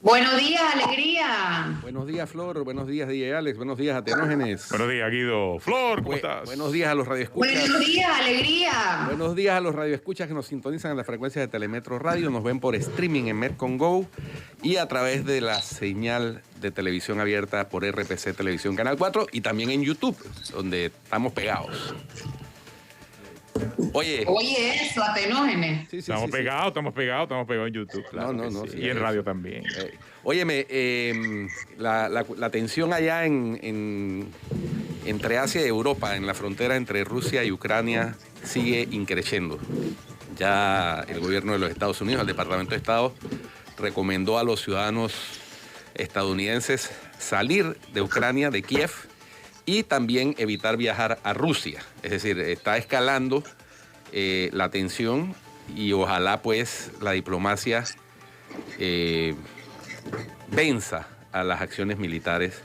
Buenos días, alegría. Buenos días, Flor. Buenos días, DJ Alex. Buenos días, Atenógenes. Buenos días, Guido. Flor, ¿cómo estás? Buenos días a los radioescuchas. Buenos días, alegría. Buenos días a los radioescuchas que nos sintonizan en la frecuencia de Telemetro Radio. Nos ven por streaming en Metcon Go y a través de la señal de televisión abierta por RPC Televisión Canal 4 y también en YouTube, donde estamos pegados. Oye, eso, Atenógenes. sí, Estamos pegados en YouTube. Claro no, sí. sí, Y en radio también. óyeme, la tensión allá entre Asia y Europa, en la frontera entre Rusia y Ucrania, sigue increciendo. Ya el gobierno de los Estados Unidos, el Departamento de Estado, recomendó a los ciudadanos estadounidenses salir de Ucrania, de Kiev, y también evitar viajar a Rusia. Es decir, está escalando la tensión y ojalá pues la diplomacia venza a las acciones militares,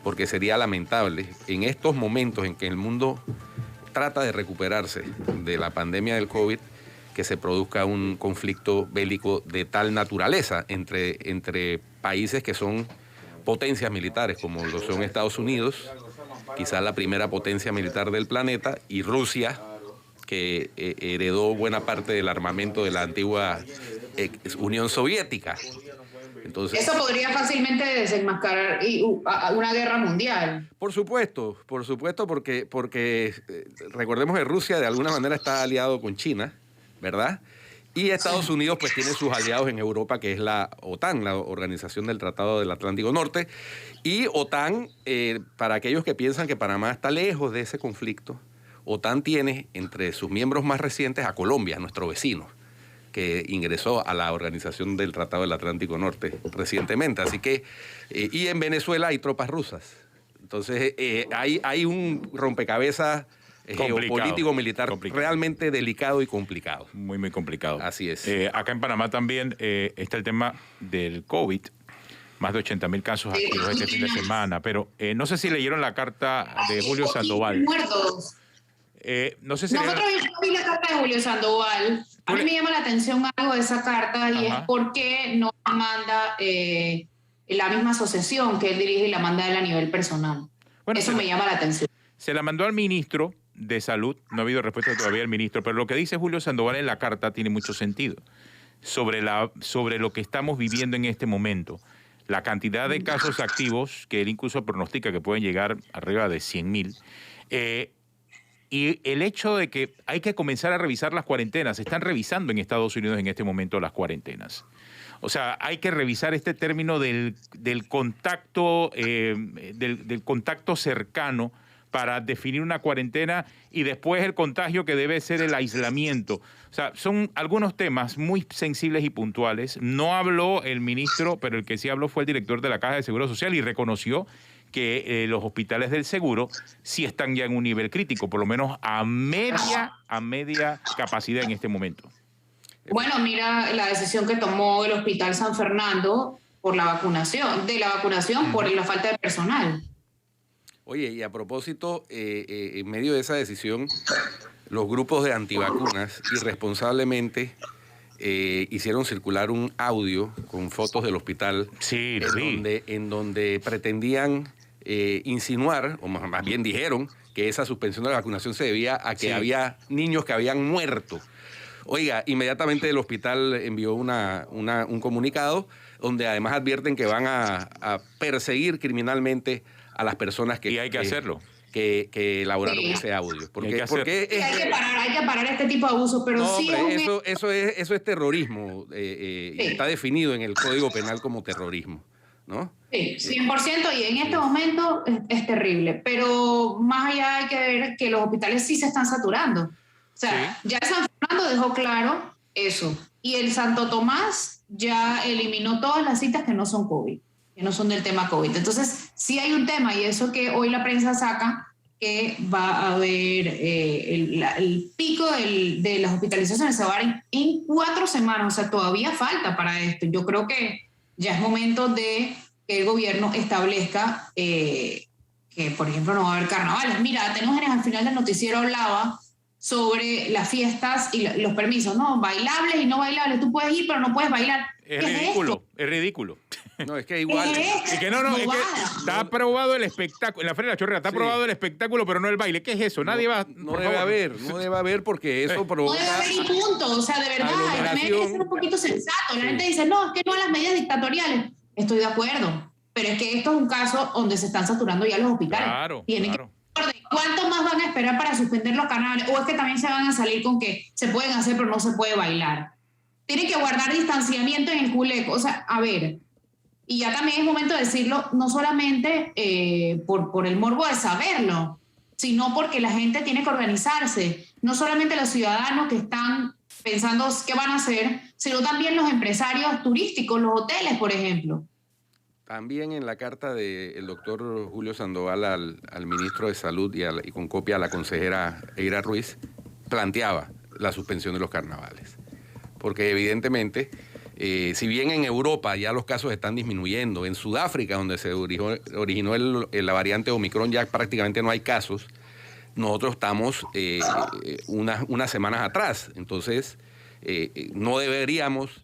porque sería lamentable en estos momentos en que el mundo trata de recuperarse de la pandemia del COVID, que se produzca un conflicto bélico de tal naturaleza entre países que son potencias militares, como lo son Estados Unidos, quizás la primera potencia militar del planeta, y Rusia, que heredó buena parte del armamento de la antigua Unión Soviética. Entonces, Eso podría fácilmente desenmascarar una guerra mundial. por supuesto, porque recordemos que Rusia de alguna manera está aliado con China, ¿verdad? Y Estados Unidos pues tiene sus aliados en Europa, que es la OTAN, la Organización del Tratado del Atlántico Norte. Y OTAN, para aquellos que piensan que Panamá está lejos de ese conflicto, OTAN tiene entre sus miembros más recientes a Colombia, nuestro vecino, que ingresó a la Organización del Tratado del Atlántico Norte recientemente. Así que, y en Venezuela hay tropas rusas. Entonces, hay un rompecabezas geopolítico militar realmente delicado y complicado. Muy, muy complicado. Así es. Acá en Panamá también está el tema del COVID. Más de 80.000 casos activos este fin de semana. Pero no sé si leyeron la carta de Julio Sandoval. Muertos. No sé si Nosotros vimos la carta de Julio Sandoval. A mí me llama la atención algo de esa carta y es por qué no la manda la misma asociación que él dirige y la manda él a nivel personal. Bueno, eso me llama la atención. Se la mandó al ministro de Salud, no ha habido respuesta todavía del ministro, pero lo que dice Julio Sandoval en la carta tiene mucho sentido sobre lo que estamos viviendo en este momento. La cantidad de casos activos, que él incluso pronostica que pueden llegar arriba de 100.000, y el hecho de que hay que comenzar a revisar las cuarentenas. Se están revisando en Estados Unidos en este momento las cuarentenas. O sea, hay que revisar este término del contacto, del contacto cercano para definir una cuarentena y después el contagio, que debe ser el aislamiento. O sea, son algunos temas muy sensibles y puntuales. No habló el ministro, pero el que sí habló fue el director de la Caja de Seguro Social y reconoció que los hospitales del seguro sí están ya en un nivel crítico, por lo menos a media capacidad en este momento. Bueno, mira la decisión que tomó el Hospital San Fernando por la vacunación, por la falta de personal. Oye, y a propósito, en medio de esa decisión, los grupos de antivacunas irresponsablemente hicieron circular un audio con fotos del hospital, sí, en donde pretendían insinuar, o más bien dijeron, que esa suspensión de la vacunación se debía a que había niños que habían muerto. Oiga, inmediatamente el hospital envió un comunicado donde además advierten que van a perseguir criminalmente a las personas que... Y hay que hacerlo. Que elaboraron ese audio. Porque hay que parar este tipo de abusos, pero no, sí... hombre, eso es terrorismo. Está definido en el Código Penal como terrorismo, ¿no? Sí, 100%, y en este momento es terrible. Pero más allá hay que ver que los hospitales sí se están saturando. O sea, ya el San Fernando dejó claro eso. Y el Santo Tomás ya eliminó todas las citas que no son COVID, que no son del tema COVID. Entonces, sí hay un tema, y eso que hoy la prensa saca, que va a haber el pico de las hospitalizaciones se va a dar en 4 semanas. O sea, todavía falta para esto. Yo creo que ya es momento de que el gobierno establezca que, por ejemplo, no va a haber carnavales. Mira, Atenógenes al final del noticiero hablaba sobre las fiestas y los permisos, ¿no? Bailables y no bailables. Tú puedes ir, pero no puedes bailar. Es ridículo, es ridículo. No, es que igual. Es que no, es que está aprobado el espectáculo. En la Feria de la Chorrera está aprobado el espectáculo, pero no el baile. ¿Qué es eso? Nadie va. No debe haber porque eso provoca. No debe haber y punto. O sea, de verdad, también hay que ser un poquito sensato. La gente dice, no, es que no a las medidas dictatoriales. Estoy de acuerdo. Pero es que esto es un caso donde se están saturando ya los hospitales. Claro. ¿Cuánto más van a esperar para suspender los canales? ¿O es que también se van a salir con que se pueden hacer pero no se puede bailar? Tienen que guardar distanciamiento en el culeco. O sea, a ver, y ya también es momento de decirlo, no solamente por el morbo de saberlo, sino porque la gente tiene que organizarse. No solamente los ciudadanos que están pensando qué van a hacer, sino también los empresarios turísticos, los hoteles, por ejemplo. También en la carta del doctor Julio Sandoval al ministro de Salud y con copia a la consejera Eira Ruiz, planteaba la suspensión de los carnavales. Porque evidentemente, si bien en Europa ya los casos están disminuyendo, en Sudáfrica, donde se originó la variante Omicron, ya prácticamente no hay casos, nosotros estamos unas semanas atrás. Entonces, no deberíamos...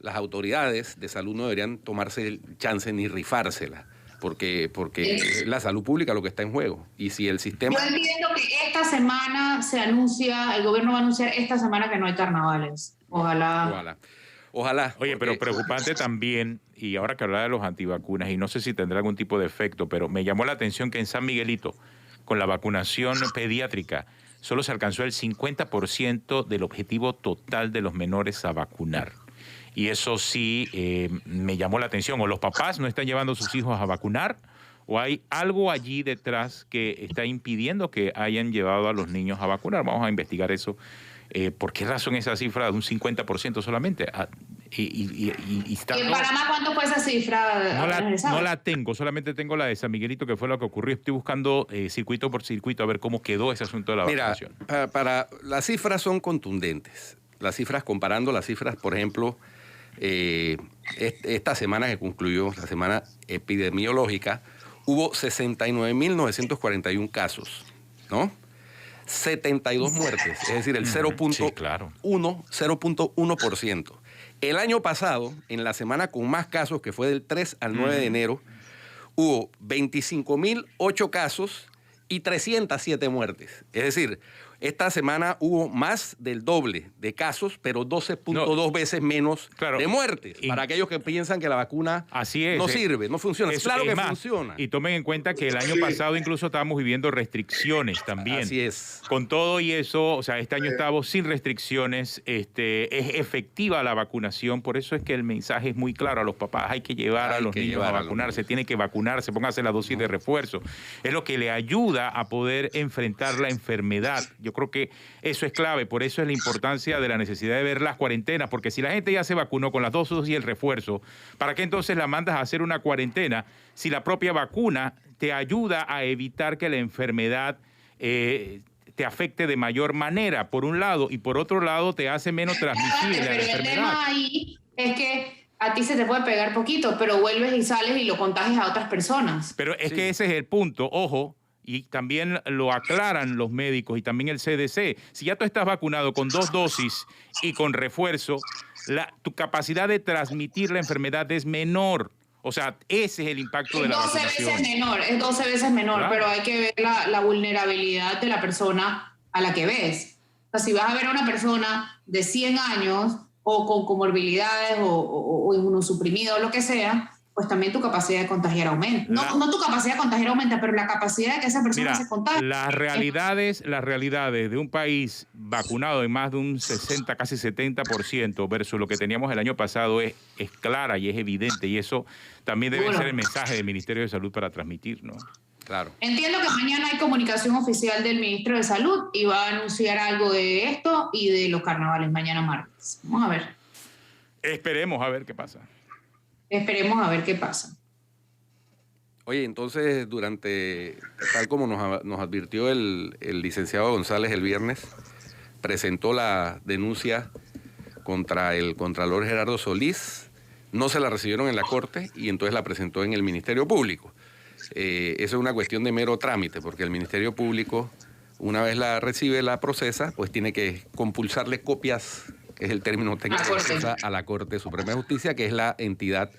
Las autoridades de salud no deberían tomarse el chance ni rifársela, porque es la salud pública lo que está en juego. Y si el sistema... Yo entiendo que esta semana se anuncia, el gobierno va a anunciar esta semana que no hay carnavales. Ojalá. Oye, pero preocupante también, y ahora que hablaba de los antivacunas, y no sé si tendrá algún tipo de efecto, pero me llamó la atención que en San Miguelito, con la vacunación pediátrica, solo se alcanzó el 50% del objetivo total de los menores a vacunar. Y eso sí me llamó la atención. O los papás no están llevando a sus hijos a vacunar, o hay algo allí detrás que está impidiendo que hayan llevado a los niños a vacunar. Vamos a investigar eso. ¿Por qué razón esa cifra de un 50% solamente? ¿Y en Panamá cuánto fue esa cifra? No la tengo, solamente tengo la de San Miguelito, que fue lo que ocurrió. Estoy buscando circuito por circuito a ver cómo quedó ese asunto de la vacunación. Para las cifras son contundentes. Las cifras, comparando las cifras, por ejemplo... esta semana que concluyó, la semana epidemiológica, hubo 69.941 casos, ¿no? 72 muertes, es decir, el 0.1%. El año pasado, en la semana con más casos, que fue del 3 al 9 de enero, hubo 25.008 casos y 307 muertes. Es decir, esta semana hubo más del doble de casos, pero 12.2 veces menos de muertes. Para aquellos que piensan que la vacuna no sirve, no funciona. Claro que funciona. Y tomen en cuenta que el año pasado incluso estábamos viviendo restricciones también. Así es. Con todo y eso, o sea, este año estábamos sin restricciones, es efectiva la vacunación, por eso es que el mensaje es muy claro a los papás, hay que llevar a los niños a vacunarse, tiene que vacunarse, póngase la dosis de refuerzo. Es lo que le ayuda a poder enfrentar la enfermedad. Yo creo que eso es clave, por eso es la importancia de la necesidad de ver las cuarentenas, porque si la gente ya se vacunó con las dos dosis y el refuerzo, ¿para qué entonces la mandas a hacer una cuarentena si la propia vacuna te ayuda a evitar que la enfermedad te afecte de mayor manera, por un lado, y por otro lado te hace menos transmisible la enfermedad? El tema ahí es que a ti se te puede pegar poquito, pero vuelves y sales y lo contagias a otras personas. Pero es que ese es el punto, ojo, y también lo aclaran los médicos y también el CDC. Si ya tú estás vacunado con 2 dosis y con refuerzo, tu capacidad de transmitir la enfermedad es menor. O sea, ese es el impacto de la vacunación. Es 12 veces menor, claro. Pero hay que ver la vulnerabilidad de la persona a la que ves. O sea, si vas a ver a una persona de 100 años o con comorbilidades o inmunosuprimido o lo que sea, pues también tu capacidad de contagiar aumenta. No tu capacidad de contagiar aumenta, pero la capacidad de que esa persona se contagie. Las realidades de un país vacunado en más de un 60, casi 70% versus lo que teníamos el año pasado es clara y es evidente, y eso también debe ser el mensaje del Ministerio de Salud para transmitir, ¿no? Claro. Entiendo que mañana hay comunicación oficial del Ministro de Salud y va a anunciar algo de esto y de los carnavales mañana martes. Vamos a ver. Esperemos a ver qué pasa. Esperemos a ver qué pasa. Oye, entonces, tal como nos advirtió el licenciado González el viernes, presentó la denuncia contra el contralor Gerardo Solís, no se la recibieron en la Corte y entonces la presentó en el Ministerio Público. Eso es una cuestión de mero trámite, porque el Ministerio Público Una vez la recibe, la procesa, pues tiene que compulsarle copias, que es el término técnico que se usa, a la Corte Suprema de Justicia, que es la entidad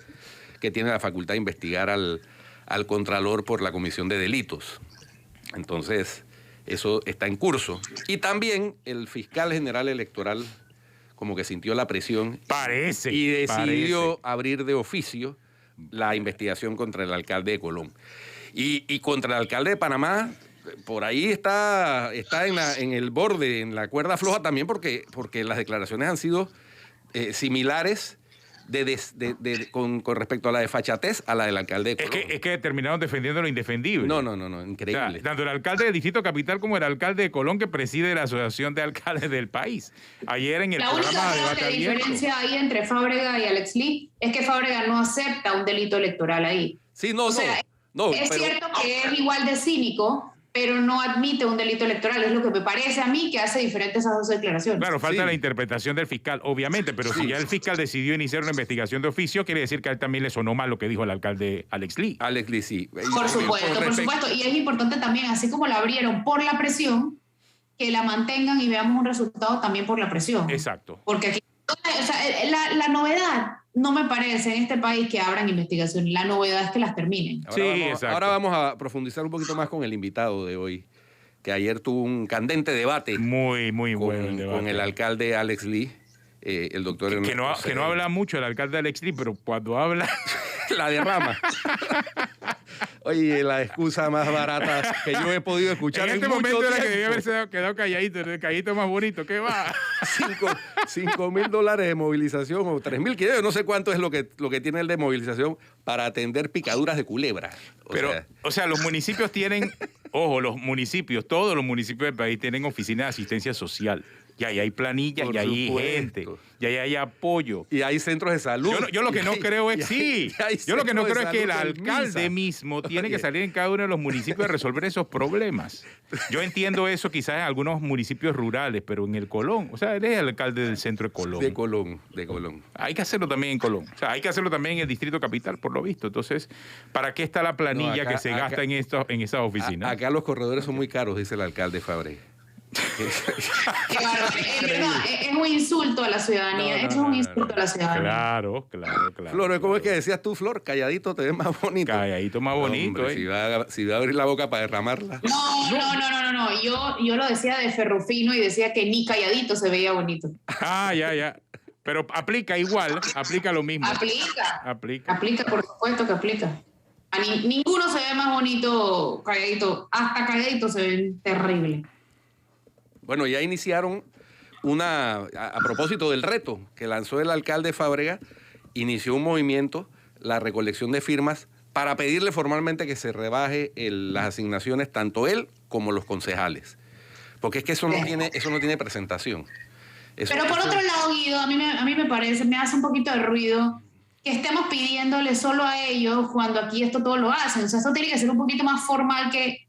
que tiene la facultad de investigar al Contralor por la comisión de delitos. Entonces, eso está en curso. Y también el fiscal general electoral como que sintió la presión y decidió abrir de oficio la investigación contra el alcalde de Colón. Y contra el alcalde de Panamá, por ahí está en el borde, en la cuerda floja también, porque las declaraciones han sido similares con respecto a la desfachatez a la del alcalde de Colón. Es que terminaron defendiendo lo indefendible. No, increíble. O sea, tanto el alcalde del Distrito Capital como el alcalde de Colón, que preside la Asociación de Alcaldes del país. Ayer en el programa de Debate Abierto. La diferencia ahí entre Fábrega y Alex Lee es que Fábrega no acepta un delito electoral ahí. Sí, es cierto que es igual de cínico, pero no admite un delito electoral. Es lo que me parece a mí que hace diferentes esas dos declaraciones. Claro, falta la interpretación del fiscal, obviamente, pero si ya el fiscal decidió iniciar una investigación de oficio, quiere decir que a él también le sonó mal lo que dijo el alcalde Alex Lee. Alex Lee, sí. Por supuesto. Y es importante también, así como la abrieron por la presión, que la mantengan y veamos un resultado también por la presión. Exacto. Porque aquí, la novedad no me parece en este país que abran investigaciones. La novedad es que las terminen. Ahora vamos a profundizar un poquito más con el invitado de hoy, que ayer tuvo un candente debate. Muy bueno el debate. Con el alcalde Alex Lee, el doctor... Que no habla mucho el alcalde Alex Lee, pero cuando habla... la derrama. Oye, la excusa más barata que yo he podido escuchar en este momento era que debía haberse quedado calladito, el calladito más bonito, ¿qué va? $5,000 de movilización o 3,000, no sé cuánto es lo que tiene el de movilización para atender picaduras de culebra. O sea, los municipios tienen, todos los municipios del país tienen oficinas de asistencia social. Y ahí hay planillas, y ahí hay gente, y ahí hay apoyo. Y hay centros de salud. Yo lo que no creo es, yo lo que no creo es que el alcalde mismo tiene que salir en cada uno de los municipios a resolver esos problemas. Yo entiendo eso quizás en algunos municipios rurales, pero en el Colón, o sea, él es el alcalde del centro de Colón. De Colón. Hay que hacerlo también en Colón. O sea, hay que hacerlo también en el Distrito Capital, por lo visto. Entonces, ¿para qué está la planilla que se gasta en esas oficinas? Acá los corredores son muy caros, dice el alcalde Fabre. Es un insulto a la ciudadanía. Es un insulto a la ciudadanía. Claro. Flor, ¿cómo es que decías tú, Flor? Calladito te ves más bonito. Calladito más bonito. Hombre, si va a abrir la boca para derramarla. No. Yo lo decía de ferrufino y decía que ni calladito se veía bonito. Ya. Pero aplica igual, aplica lo mismo. Aplica, por supuesto que aplica. Ninguno se ve más bonito calladito. Hasta calladito se ven terrible. Bueno, ya iniciaron a propósito del reto que lanzó el alcalde Fábrega, inició un movimiento, la recolección de firmas, para pedirle formalmente que se rebaje las asignaciones, tanto él como los concejales. Porque es que eso no tiene presentación. Pero por otro lado, Guido, a mí me hace un poquito de ruido que estemos pidiéndole solo a ellos cuando aquí esto todo lo hacen. O sea, esto tiene que ser un poquito más formal que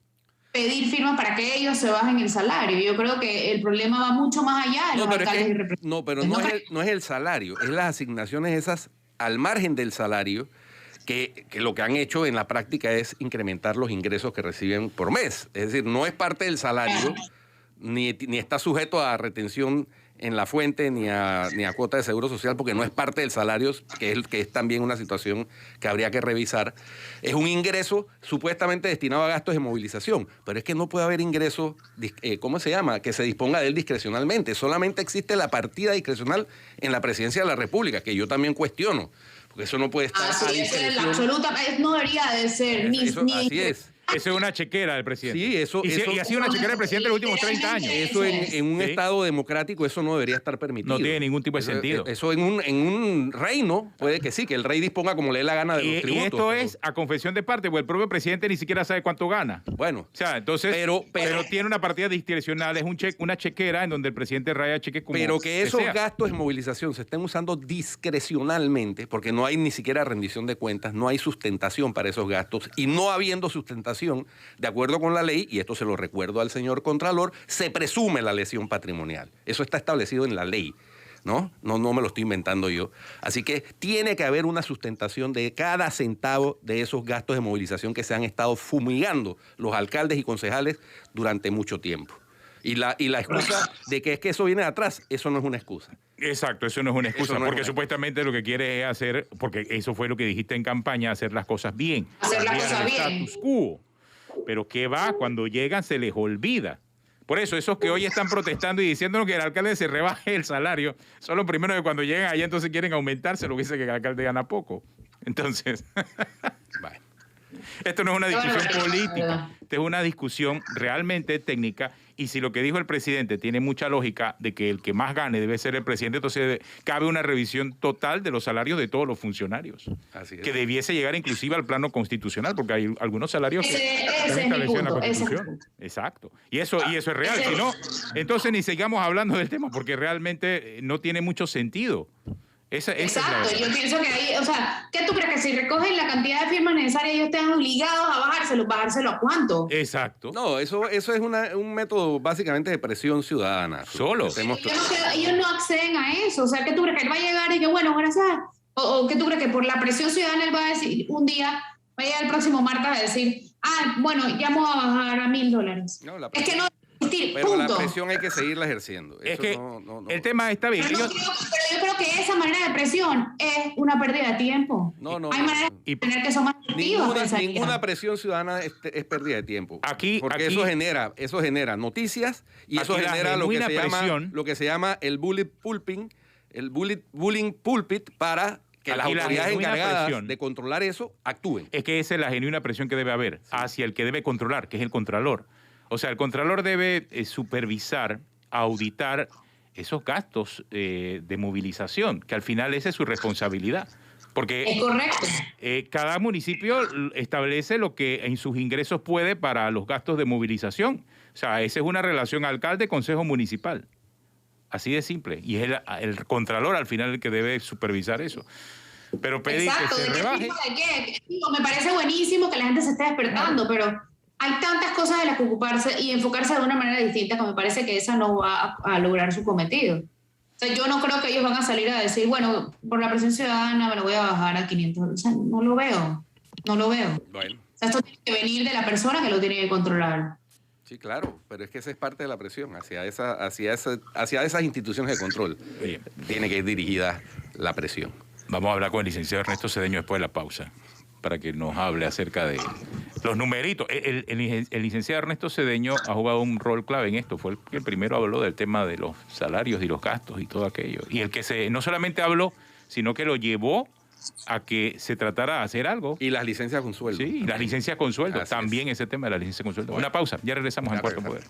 pedir firmas para que ellos se bajen el salario. Yo creo que el problema va mucho más allá de los alcaldes y representantes. No es el salario, es las asignaciones esas al margen del salario que lo que han hecho en la práctica es incrementar los ingresos que reciben por mes. Es decir, no es parte del salario, ni está sujeto a retención en la fuente ni a cuota de seguro social, porque no es parte del salario, que es también una situación que habría que revisar. Es un ingreso supuestamente destinado a gastos de movilización, pero es que no puede haber ingreso, ¿cómo se llama?, que se disponga de él discrecionalmente. Solamente existe la partida discrecional en la Presidencia de la República, que yo también cuestiono, porque eso no puede estar a discreción. No debería de ser. Así es. Eso es una chequera del presidente. Sí, eso y ha sido una chequera del presidente en los últimos 30 años. Eso en un Estado democrático, eso no debería estar permitido. No tiene ningún tipo de sentido. Eso en un reino, puede que sí, que el rey disponga como le dé la gana de los tributos. Y esto es a confesión de parte, porque el propio presidente ni siquiera sabe cuánto gana. Bueno. O sea, entonces, pero tiene una partida discrecional, es una chequera en donde el presidente raya cheques como pero que esos gastos de movilización se estén usando discrecionalmente, porque no hay ni siquiera rendición de cuentas, no hay sustentación para esos gastos, y no habiendo sustentación, de acuerdo con la ley, y esto se lo recuerdo al señor Contralor, se presume la lesión patrimonial. Eso está establecido en la ley. ¿no? No me lo estoy inventando yo. Así que tiene que haber una sustentación de cada centavo de esos gastos de movilización que se han estado fumigando los alcaldes y concejales durante mucho tiempo. Y la excusa de que es que eso viene de atrás, eso no es una excusa. Exacto, eso no es una excusa, porque supuestamente lo que quiere es hacer, porque eso fue lo que dijiste en campaña, hacer las cosas bien. Hacer las cosas bien. Status quo. Pero ¿qué va? Cuando llegan se les olvida. Por eso, esos que hoy están protestando y diciéndonos que el alcalde se rebaje el salario, son los primeros que cuando llegan allá entonces quieren aumentarse, lo que dice que el alcalde gana poco. Entonces, esto no es una discusión política, esto es una discusión realmente técnica. Y si lo que dijo el presidente tiene mucha lógica de que el que más gane debe ser el presidente, entonces cabe una revisión total de los salarios de todos los funcionarios. Así es. Que debiese llegar inclusive al plano constitucional, porque hay algunos salarios que ese es mi punto, en la Constitución. Exacto. Y eso es real. Si no, entonces ni sigamos hablando del tema, porque realmente no tiene mucho sentido. Exacto, yo pienso que ahí, o sea, ¿qué tú crees? Que si recogen la cantidad de firmas necesarias ellos están obligados a bajárselo a cuánto? Exacto. No, eso es un método básicamente de presión ciudadana. Solo. Ellos no acceden a eso, o sea, ¿qué tú crees? Que él va a llegar y que bueno, gracias, o ¿qué tú crees? Que por la presión ciudadana él va a decir, un día, va a llegar el próximo martes a decir, bueno, ya vamos a bajar a $1,000. No, es que no. Pero punto. la presión hay que seguirla ejerciendo. Es eso que el tema está bien. Pero yo creo que esa manera de presión es una pérdida de tiempo. Hay maneras de tener que ser más efectivas. Ninguna presión ciudadana es pérdida de tiempo. Porque aquí, eso genera noticias y eso genera lo que se llama el bullying pulpit para que las autoridades encargadas de controlar eso actúen. Es que esa es la genuina presión que debe haber hacia el que debe controlar, que es el contralor. O sea, el contralor debe supervisar, auditar esos gastos de movilización, que al final esa es su responsabilidad. Porque es correcto. Cada municipio establece lo que en sus ingresos puede para los gastos de movilización. O sea, esa es una relación alcalde-consejo municipal. Así de simple. Y es el contralor al final el que debe supervisar eso. Pero pedir que se rebaje. Me parece buenísimo que la gente se esté despertando, pero hay tantas cosas de las que ocuparse y enfocarse de una manera distinta que me parece que esa no va a lograr su cometido. O sea, yo no creo que ellos van a salir a decir, bueno, por la presión ciudadana me lo voy a bajar a 500. O sea, no lo veo. Bueno. O sea, esto tiene que venir de la persona que lo tiene que controlar. Sí, claro, pero es que esa es parte de la presión hacia esas instituciones de control. Bien. Tiene que ir dirigida la presión. Vamos a hablar con el licenciado Ernesto Cedeño después de la pausa, para que nos hable acerca de los numeritos. El licenciado Ernesto Cedeño ha jugado un rol clave en esto. Fue el que primero habló del tema de los salarios y los gastos y todo aquello. Y el que no solamente habló, sino que lo llevó a que se tratara de hacer algo. Y las licencias con sueldo. Sí, y las licencias con sueldo. Así también es. Ese tema de la licencia con sueldo. Una pausa, ya regresamos en Cuarto Poder.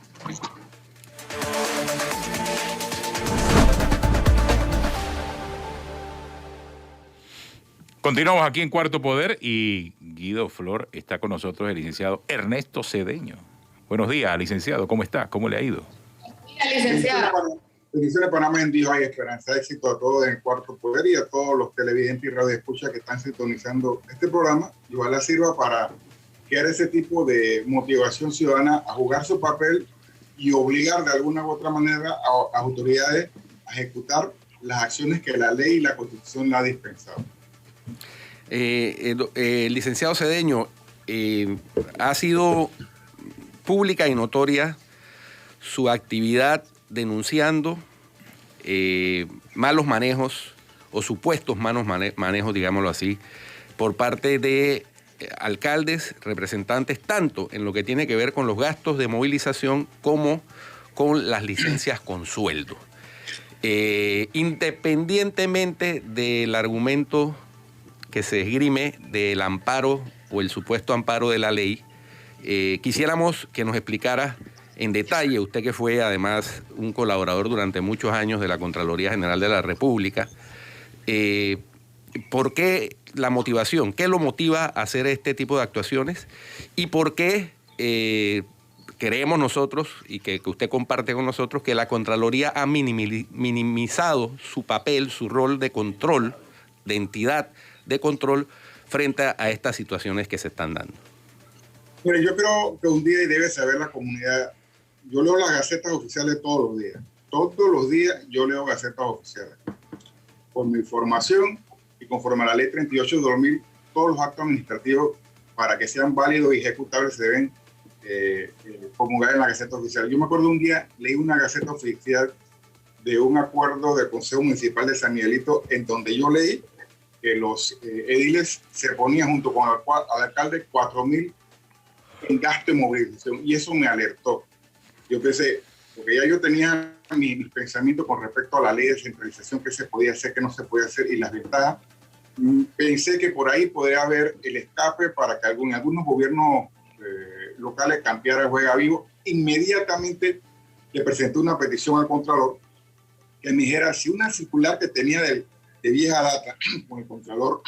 Continuamos aquí en Cuarto Poder y Guido Flor está con nosotros, el licenciado Ernesto Cedeño. Buenos días, licenciado, ¿cómo está? ¿Cómo le ha ido? Licenciado. Bendiciones para en Dios hay esperanza, éxito a todos en el Cuarto Poder y a todos los televidentes y radioescuchas que están sintonizando este programa. Y ojalá sirva para crear ese tipo de motivación ciudadana a jugar su papel y obligar de alguna u otra manera a autoridades a ejecutar las acciones que la ley y la Constitución le ha dispensado. Licenciado Cedeño, ha sido pública y notoria su actividad denunciando malos manejos o supuestos malos manejos, digámoslo así, por parte de alcaldes, representantes, tanto en lo que tiene que ver con los gastos de movilización como con las licencias con sueldo. Independientemente del argumento que se esgrime del amparo o el supuesto amparo de la ley, quisiéramos que nos explicara en detalle, usted que fue además un colaborador durante muchos años de la Contraloría General de la República, ¿por qué la motivación? ¿Qué lo motiva a hacer este tipo de actuaciones? ¿Y por qué creemos nosotros, y que usted comparte con nosotros, que la Contraloría ha minimizado su papel, su rol de control, de entidad de control frente a estas situaciones que se están dando? Pero yo creo que un día debe saber la comunidad. Yo leo las gacetas oficiales todos los días todos los días yo leo gacetas oficiales. Por mi formación y conforme a la ley 38 de 2000, todos los actos administrativos, para que sean válidos y ejecutables, se deben promulgar en la Gaceta Oficial. Yo me acuerdo un día, leí una Gaceta Oficial de un acuerdo del Consejo Municipal de San Miguelito, en donde yo leí que los ediles se ponían junto con al alcalde 4,000 en gasto de movilización, y eso me alertó. Yo pensé, porque ya yo tenía mis pensamientos con respecto a la ley de descentralización, que se podía hacer, que no se podía hacer, y las ventajas. Pensé que por ahí podría haber el escape para que algunos gobiernos locales cambiaran el juega vivo. Inmediatamente le presenté una petición al Contralor que me dijera si una circular que tenía de vieja data con el Contralor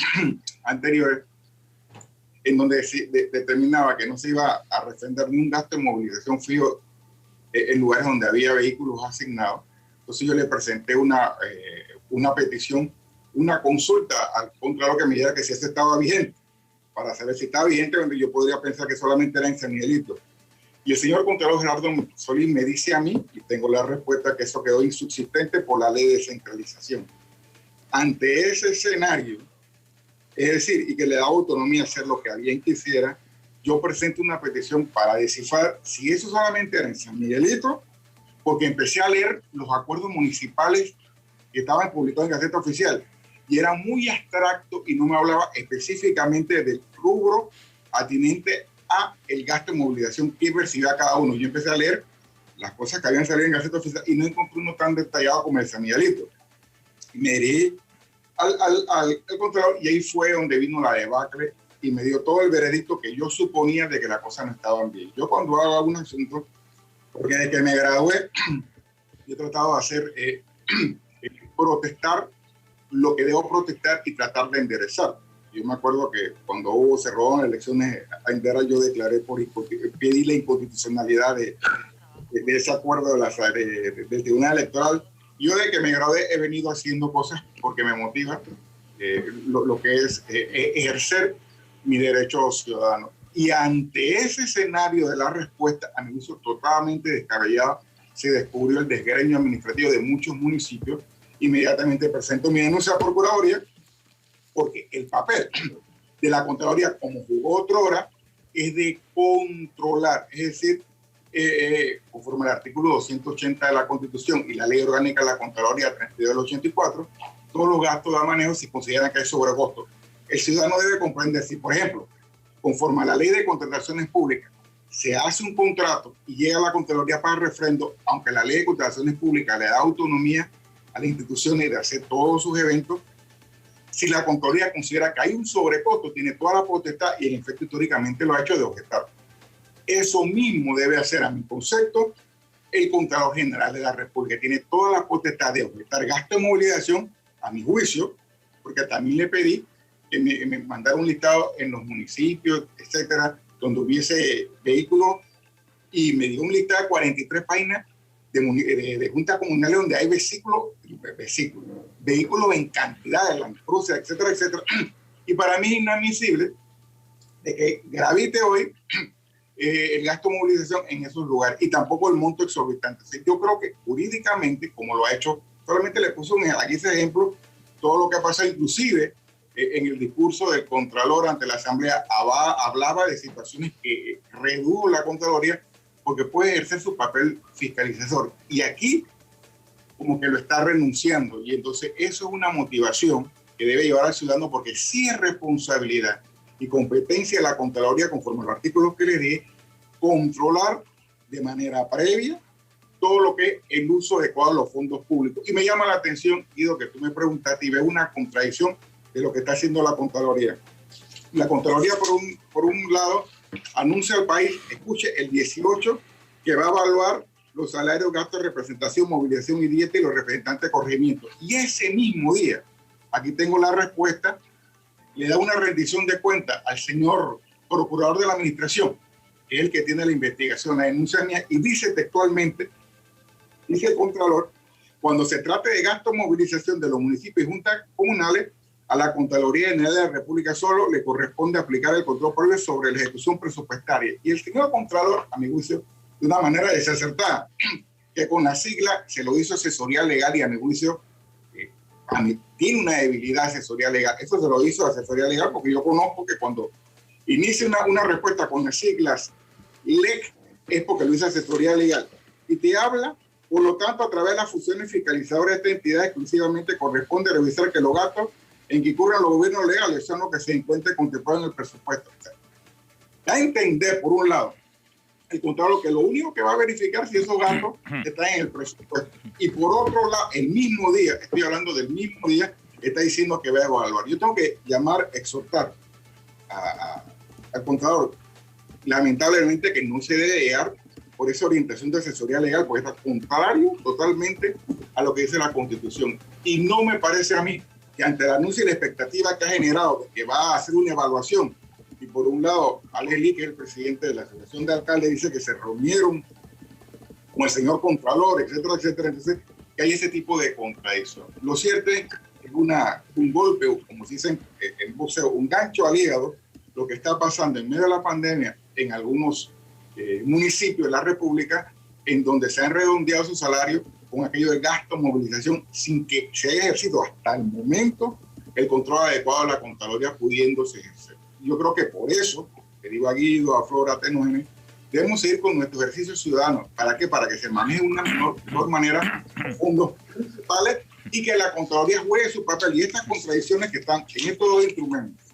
anterior, en donde determinaba que no se iba a refrendar ni un gasto de movilización fijo en lugares donde había vehículos asignados. Entonces yo le presenté una petición, una consulta al Contralor que me dijera que si eso estaba vigente, para saber si estaba vigente, donde yo podría pensar que solamente era en San Miguelito. Y el señor Contralor Gerardo Solís me dice a mí, y tengo la respuesta, que eso quedó insubsistente por la ley de descentralización. Ante ese escenario, es decir, y que le da autonomía a hacer lo que alguien quisiera, yo presento una petición para descifrar si eso solamente era en San Miguelito, porque empecé a leer los acuerdos municipales que estaban publicados en Gaceta Oficial, y era muy abstracto y no me hablaba específicamente del rubro atinente a el gasto de movilización que recibía cada uno. Yo empecé a leer las cosas que habían salido en Gaceta Oficial y no encontré uno tan detallado como el San Miguelito. Y me dirigí al Contralor, y ahí fue donde vino la debacle y me dio todo el veredicto que yo suponía de que las cosas no estaban bien. Yo cuando hago algún asunto, porque desde que me gradué, yo he tratado de hacer protestar lo que debo protestar y tratar de enderezar. Yo me acuerdo que cuando se robaron las elecciones a Indera, yo declaré pedí la inconstitucionalidad de ese acuerdo del Tribunal Electoral. Yo desde que me gradué he venido haciendo cosas porque me motiva lo que es ejercer mi derecho ciudadano. Y ante ese escenario de la respuesta, a mi juicio totalmente descabellada, se descubrió el desgreño administrativo de muchos municipios. Inmediatamente presento mi denuncia a la Procuraduría, porque el papel de la Contraloría, como jugó otra hora, es de controlar, es decir, conforme al artículo 280 de la Constitución y la Ley Orgánica de la Contraloría 32 del 84, todos los gastos de manejo si consideran que hay sobrecosto. El ciudadano debe comprender si, por ejemplo, conforme a la Ley de Contrataciones Públicas, se hace un contrato y llega a la Contraloría para refrendo, aunque la Ley de Contrataciones Públicas le da autonomía a las instituciones de hacer todos sus eventos, si la Contraloría considera que hay un sobrecosto, tiene toda la potestad, y en efecto históricamente lo ha hecho, de objetar. Eso mismo debe hacer, a mi concepto, el Contralor General de la República. Tiene toda la potestad de objetar gasto de movilización, a mi juicio, porque también le pedí que me mandara un listado en los municipios, etcétera, donde hubiese vehículos, y me dio un listado de 43 páginas de juntas comunales donde hay vehículos en cantidad, de Land Cruiser, etcétera, etcétera. Y para mí es inadmisible de que gravite hoy el gasto de movilización en esos lugares, y tampoco el monto exorbitante. Entonces, yo creo que jurídicamente, como lo ha hecho, solamente le puse aquí ese ejemplo, todo lo que ha pasado, inclusive en el discurso del Contralor ante la Asamblea, hablaba de situaciones que redujo la Contraloría porque puede ejercer su papel fiscalizador. Y aquí como que lo está renunciando. Y entonces eso es una motivación que debe llevar al ciudadano, porque sí es responsabilidad y competencia de la Contraloría, conforme a los artículos que le di, controlar de manera previa todo lo que es el uso adecuado de los fondos públicos. Y me llama la atención, Guido, que tú me preguntaste y veo una contradicción de lo que está haciendo la Contraloría. La Contraloría, por un lado, anuncia al país, escuche, el 18, que va a evaluar los salarios, gastos de representación, movilización y dieta y los representantes de corregimiento. Y ese mismo día, aquí tengo la respuesta, le da una rendición de cuentas al señor procurador de la administración, que es el que tiene la investigación, la denuncia mía, y dice textualmente, dice el Contralor, cuando se trate de gasto de movilización de los municipios y juntas comunales, a la Contraloría General de la República solo le corresponde aplicar el control previo sobre la ejecución presupuestaria. Y el señor Contralor, a mi juicio, de una manera desacertada, que con la sigla se lo hizo asesoría legal y a mi juicio tiene una debilidad asesoría legal. Eso se lo hizo asesoría legal porque yo conozco que cuando inicia una respuesta con las siglas LEC es porque lo hizo asesoría legal y te habla. Por lo tanto, a través de las funciones fiscalizadoras de esta entidad exclusivamente corresponde revisar que los gastos en que incurran los gobiernos legales son los que se encuentren contemplados en el presupuesto. O sea, da a entender, por un lado, el Contralor que lo único que va a verificar si esos gastos están en el presupuesto. Y por otro lado, el mismo día, estoy hablando del mismo día, está diciendo que va a evaluar. Yo tengo que exhortar al Contralor, lamentablemente, que no se debe llegar por esa orientación de asesoría legal, porque está contrario totalmente a lo que dice la Constitución. Y no me parece a mí que ante el anuncio y la expectativa que ha generado de que va a hacer una evaluación, y por un lado, Aleli, que es el presidente de la Asociación de Alcaldes, dice que se reunieron con el señor Contralor, etcétera, etcétera, entonces que hay ese tipo de contradicción. Lo cierto es que es un golpe, como se dice en boxeo, un gancho al hígado, lo que está pasando en medio de la pandemia en algunos municipios de la República, en donde se han redondeado sus salarios con aquello de gasto, movilización, sin que se haya ejercido hasta el momento el control adecuado de la Contraloría pudiéndose ejercer. Yo creo que por eso, le digo a Guido, a Flora, a Tenógenes, debemos seguir con nuestro ejercicio ciudadano. ¿Para qué? Para que se maneje de una mejor manera los fondos principales y que la Contraloría juegue su papel. Y estas contradicciones que están en estos dos instrumentos,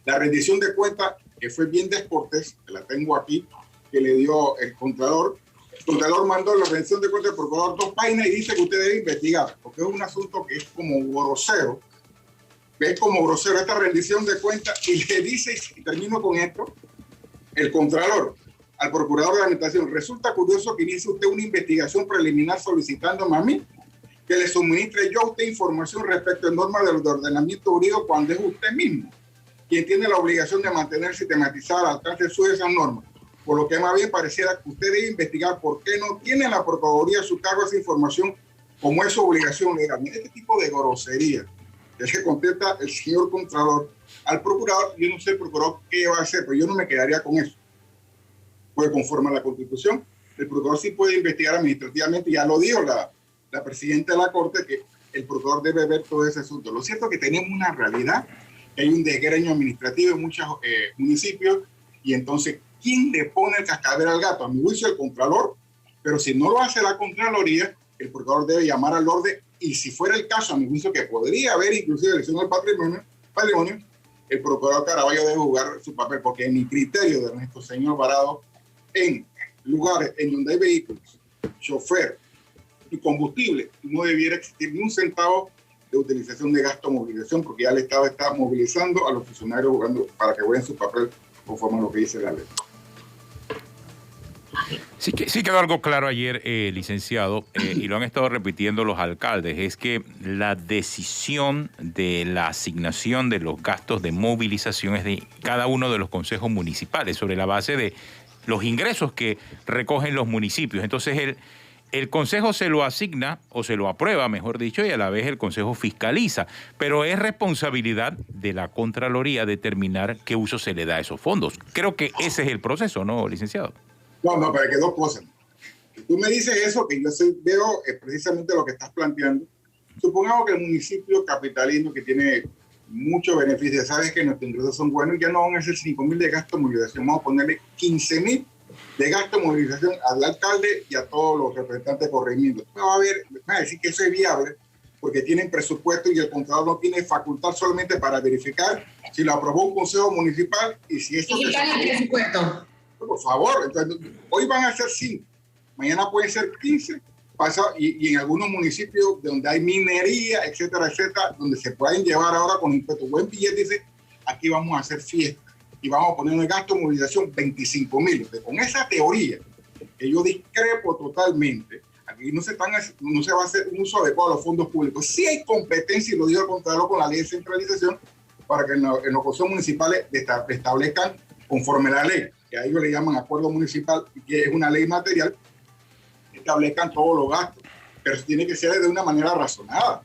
la rendición de cuentas, que fue bien descortés, que la tengo aquí, que le dio el Contralor. El Contralor mandó la rendición de cuentas del Procurador 2 páginas y dice que usted debe investigar, porque es un asunto que es como grosero. Es como grosero esta rendición de cuentas y le dice, y termino con esto, el Contralor al Procurador de la Administración: resulta curioso que inicie usted una investigación preliminar solicitándome a mí que le suministre yo a usted información respecto a normas de ordenamiento jurídico cuando es usted mismo quien tiene la obligación de mantener sistematizada al alcance de esas normas. Por lo que más bien pareciera que usted debe investigar por qué no tiene la Procuraduría a su cargo esa información como es su obligación legal. Este tipo de grosería que contesta el señor Contralor al Procurador, yo no sé el Procurador qué va a hacer, pero yo no me quedaría con eso. Pues conforme a la Constitución, el Procurador sí puede investigar administrativamente, ya lo dijo la Presidenta de la Corte, que el Procurador debe ver todo ese asunto. Lo cierto es que tenemos una realidad, que hay un desgreño administrativo en muchos municipios, y entonces, ¿quién le pone el cascabel al gato? A mi juicio, el Contralor, pero si no lo hace la Contraloría, el Procurador debe llamar al orden, y si fuera el caso, a mi juicio, que podría haber inclusive elección del patrimonio, el Procurador Caraballo debe jugar su papel, porque en mi criterio de nuestro señor Varado, en lugares en donde hay vehículos, chofer y combustible, no debiera existir ni un centavo de utilización de gasto de movilización, porque ya el Estado está movilizando a los funcionarios jugando para que jueguen su papel conforme a lo que dice la ley. Sí quedó algo claro ayer, licenciado, y lo han estado repitiendo los alcaldes, es que la decisión de la asignación de los gastos de movilización es de cada uno de los consejos municipales, sobre la base de los ingresos que recogen los municipios. Entonces el consejo se lo asigna o se lo aprueba, mejor dicho, y a la vez el consejo fiscaliza, pero es responsabilidad de la Contraloría determinar qué uso se le da a esos fondos. Creo que ese es el proceso, ¿no, licenciado? No, pero hay que dos cosas. Tú me dices eso, que yo veo precisamente lo que estás planteando. Supongamos que el municipio capitalino, que tiene muchos beneficios, sabes que nuestros ingresos son buenos, ya no van a ser 5.000 de gasto de movilización, vamos a ponerle 15.000 de gasto de movilización al alcalde y a todos los representantes de corregimiento. Va a decir que eso es viable porque tienen presupuesto y el Contralor no tiene facultad solamente para verificar si lo aprobó un consejo municipal y si eso... ¿Y está en el presupuesto? Por favor, entonces, hoy van a ser 5, mañana pueden ser 15, y en algunos municipios donde hay minería, etcétera, etcétera, donde se pueden llevar ahora con impuestos buen billete, dice, aquí vamos a hacer fiesta y vamos a poner en el gasto de movilización 25.000. Con esa teoría, que yo discrepo totalmente, aquí no se va a hacer un uso adecuado de los fondos públicos. Sí hay competencia, y lo digo al contrario con la ley de centralización, para que en los consejos municipales establezcan conforme a la ley, que a ellos le llaman acuerdo municipal, que es una ley material, establezcan todos los gastos, pero eso tiene que ser de una manera razonada.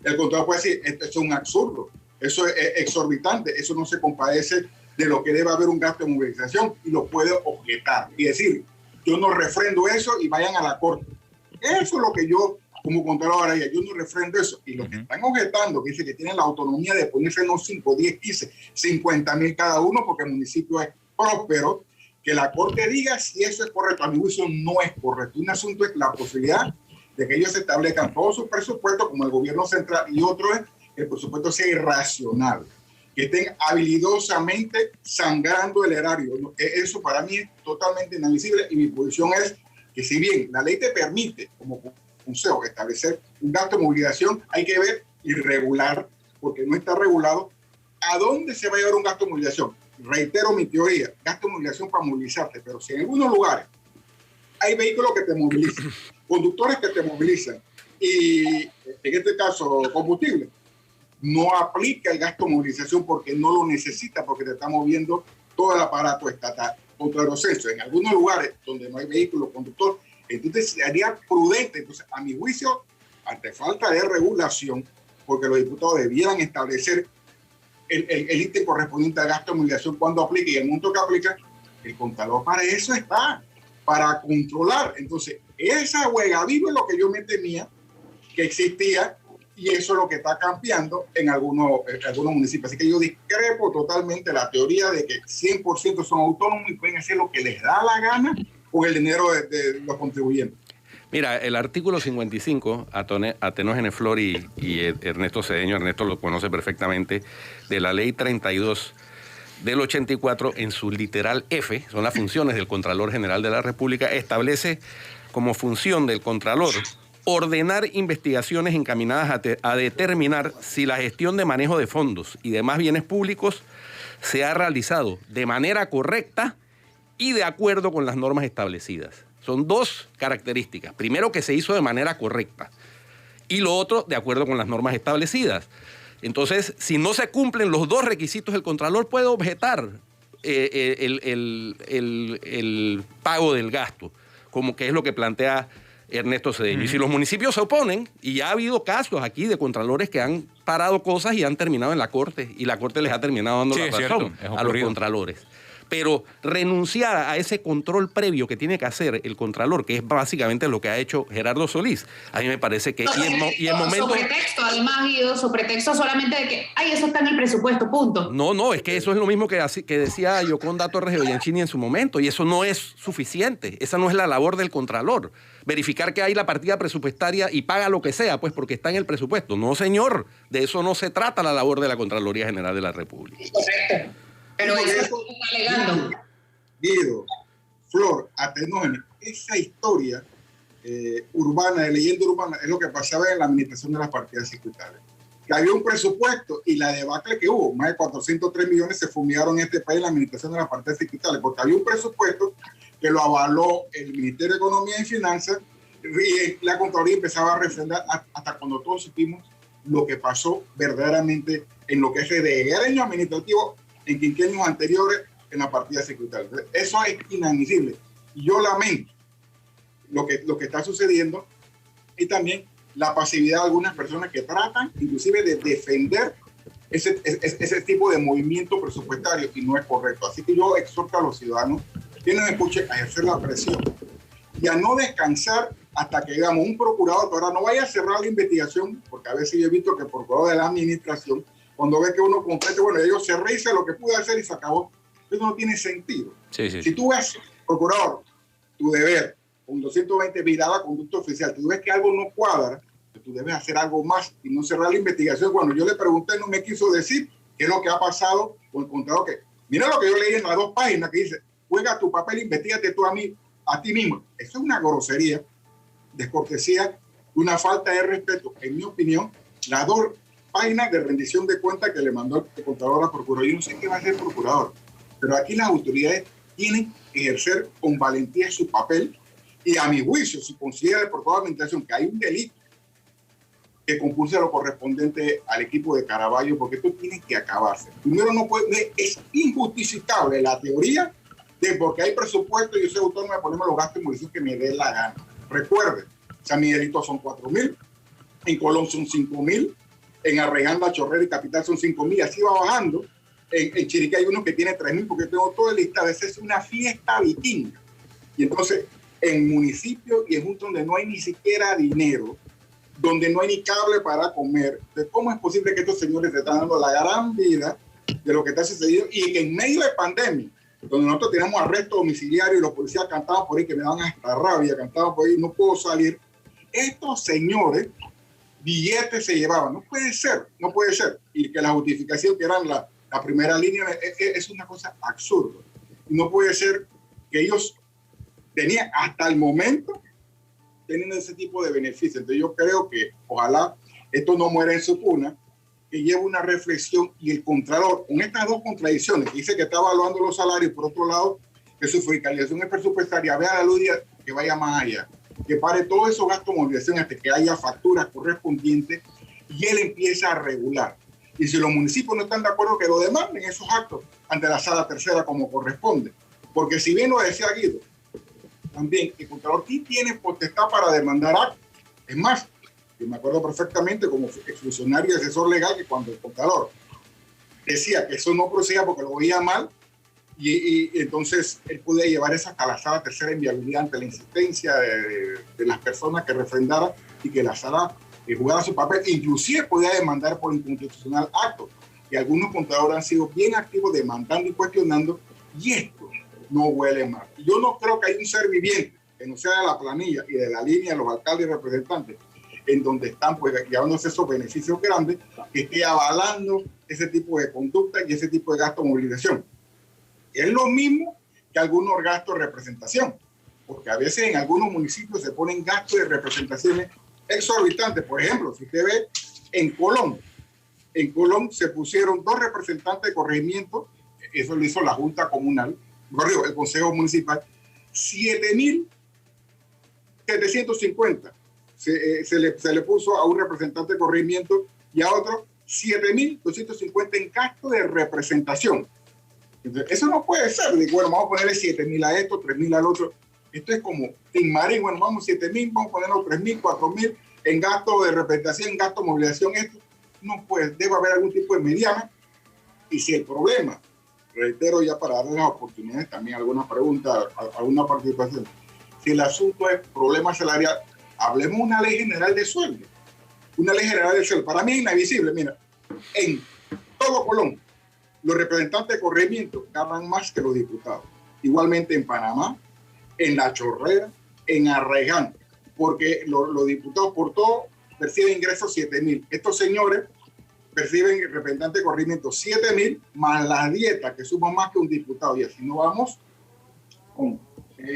El Contralor puede decir, esto es un absurdo, eso es exorbitante, eso no se compadece de lo que debe haber un gasto de movilización, y lo puede objetar y decir, yo no refrendo eso y vayan a la corte. Eso es lo que yo, como contador ahora, yo no refrendo eso. Y los que están objetando, que dicen que tienen la autonomía de ponerse no 5, 10, 15, 50,000 cada uno, porque el municipio es próspero, que la Corte diga si eso es correcto. A mi juicio no es correcto. Un asunto es la posibilidad de que ellos establezcan todo su presupuesto como el gobierno central, y otro es que el presupuesto sea irracional, que estén habilidosamente sangrando el erario. Eso para mí es totalmente inadmisible, y mi posición es que si bien la ley te permite como consejo establecer un gasto de movilización, hay que ver y regular, porque no está regulado, a dónde se va a llevar un gasto de movilización. Reitero mi teoría, gasto de movilización para movilizarte, pero si en algunos lugares hay vehículos que te movilizan, conductores que te movilizan, y en este caso combustible, no aplica el gasto de movilización porque no lo necesita, porque te está moviendo todo el aparato estatal. Contra los censos, en algunos lugares donde no hay vehículo conductor, entonces sería prudente. Entonces, a mi juicio, ante falta de regulación, porque los diputados debieran establecer el ítem correspondiente al gasto de movilización cuando aplique, y el monto que aplica, el contador para eso está, para controlar. Entonces, esa huega viva es lo que yo me temía que existía, y eso es lo que está cambiando en algunos municipios. Así que yo discrepo totalmente la teoría de que 100% son autónomos y pueden hacer lo que les da la gana con el dinero de los contribuyentes. Mira, el artículo 55, Atenógenes Flor y Ernesto Cedeño, Ernesto lo conoce perfectamente, de la ley 32 del 84, en su literal F, son las funciones del Contralor General de la República, establece como función del Contralor ordenar investigaciones encaminadas a determinar si la gestión de manejo de fondos y demás bienes públicos se ha realizado de manera correcta y de acuerdo con las normas establecidas. Son dos características. Primero, que se hizo de manera correcta, y lo otro, de acuerdo con las normas establecidas. Entonces, si no se cumplen los dos requisitos, el Contralor puede objetar el pago del gasto, como que es lo que plantea Ernesto Cedeño. Y si los municipios se oponen, y ya ha habido casos aquí de contralores que han parado cosas y han terminado en la Corte, y la Corte les ha terminado dando la razón a los contralores. Pero renunciar a ese control previo que tiene que hacer el Contralor, que es básicamente lo que ha hecho Gerardo Solís, a mí me parece que... y en momento... Sobre pretexto, además, Guido, sobre pretexto solamente de que, ay, eso está en el presupuesto, punto. No, es que eso es lo mismo que decía Yoconda Torres de Bianchini en su momento, y eso no es suficiente. Esa no es la labor del Contralor. Verificar que hay la partida presupuestaria y paga lo que sea, pues porque está en el presupuesto. No, señor, de eso no se trata la labor de la Contraloría General de la República. Correcto. Pero eso está alegando. Guido, Flor, Atenógenes, esa historia urbana, de leyenda urbana, es lo que pasaba en la administración de las partidas circuitales. Que había un presupuesto, y la debacle que hubo, más de 403 millones se fumigaron en este país en la administración de las partidas circuitales, porque había un presupuesto que lo avaló el Ministerio de Economía y Finanzas, y la Contraloría empezaba a refrendar hasta cuando todos supimos lo que pasó verdaderamente en lo que es el degueño administrativo en quinquenios anteriores en la partida secretaria. Eso es inadmisible. Y yo lamento lo que está sucediendo, y también la pasividad de algunas personas que tratan inclusive de defender ese tipo de movimiento presupuestario, y no es correcto. Así que yo exhorto a los ciudadanos que nos escuchen a ejercer la presión y a no descansar hasta que digamos un procurador, que ahora no vaya a cerrar la investigación, porque a veces yo he visto que el procurador de la administración, cuando ve que uno complete, bueno, ellos se reíse lo que pude hacer y se acabó. Eso no tiene sentido. Sí. Si tú ves, procurador, tu deber, con 220 virada conducta oficial, tú ves que algo no cuadra, tú debes hacer algo más y no cerrar la investigación. Cuando yo le pregunté, no me quiso decir qué es lo que ha pasado con el contador. Que, mira lo que yo leí en las 2 páginas que dice, juega tu papel, investigate tú a ti mismo. Eso es una grosería, descortesía, una falta de respeto. En mi opinión, las 2 páginas de rendición de cuentas que le mandó el contador a la procuradora. Yo no sé qué va a hacer el procurador, pero aquí las autoridades tienen que ejercer con valentía su papel, y a mi juicio, si considera el procurador de administración que hay un delito, que compulse lo correspondiente al equipo de Caraballo, porque esto tiene que acabarse. Primero, es injustificable la teoría de porque hay presupuesto y yo soy autónomo de ponerme los gastos de munición que me dé la gana. Recuerden, San Miguelito son 4,000, en Colón son 5,000, en Arreganda, Chorrera y Capital son 5,000, así va bajando. En Chiriquí hay uno que tiene 3,000, porque tengo todo el listado. Esa es una fiesta vikinga. Y entonces, en municipios y en juntos donde no hay ni siquiera dinero, donde no hay ni cable para comer. Entonces, ¿cómo es posible que estos señores se están dando la gran vida de lo que está sucediendo? Y que en medio de pandemia, donde nosotros tenemos arresto domiciliario y los policías cantaban por ahí, que me daban hasta rabia, cantaban por ahí, no puedo salir, estos señores billetes se llevaban. No puede ser, no puede ser. Y que la justificación que eran la primera línea es una cosa absurda. No puede ser que ellos tenían hasta el momento teniendo ese tipo de beneficios. Entonces yo creo que ojalá esto no muera en su cuna, que lleve una reflexión y el Contralor, con estas dos contradicciones, que dice que está evaluando los salarios, por otro lado, que su fiscalización es presupuestaria, vea la luz que vaya más allá, que pare todos esos gastos de movilización hasta que haya facturas correspondientes y él empieza a regular. Y si los municipios no están de acuerdo, que lo demanden esos actos ante la sala tercera como corresponde. Porque si bien lo decía Guido, también el Contralor sí tiene potestad para demandar actos. Es más, yo me acuerdo perfectamente como exfuncionario y asesor legal que cuando el Contralor decía que eso no procedía porque lo veía mal, y entonces él podía llevar eso hasta la sala tercera en viabilidad ante la insistencia de las personas que refrendaran y que la sala jugara su papel. Inclusive podía demandar por inconstitucional actos. Y algunos contadores han sido bien activos demandando y cuestionando, y esto no huele mal. Yo no creo que haya un ser viviente que no sea de la planilla y de la línea de los alcaldes y representantes en donde están pues llevándose esos beneficios grandes, que esté avalando ese tipo de conducta y ese tipo de gasto de movilización. Es lo mismo que algunos gastos de representación, porque a veces en algunos municipios se ponen gastos de representaciones exorbitantes. Por ejemplo, si usted ve en Colón se pusieron 2 representantes de corregimiento, eso lo hizo la Junta Comunal, el Consejo Municipal, 7.750 se le puso a un representante de corregimiento y a otro 7.250 en gasto de representación. Entonces, eso no puede ser. Bueno, vamos a ponerle 7.000 a esto, 3.000 al otro. Esto es como Tinmarín, bueno, vamos 7.000, vamos a ponerlo 3.000, 4.000 en gasto de representación, en gasto de movilización. Esto no puede, debe haber algún tipo de mediana. Y si el problema, reitero ya para darle las oportunidades también alguna pregunta, alguna participación, si el asunto es problema salarial, hablemos de una ley general de sueldo. Una ley general de sueldo. Para mí es inadmisible. Mira, en todo Colón, los representantes de corregimiento ganan más que los diputados. Igualmente en Panamá, en La Chorrera, en Arraiján, porque los diputados por todo perciben ingresos 7.000. Estos señores perciben representantes de corregimiento 7.000 más la dieta, que suma más que un diputado. Y así no vamos con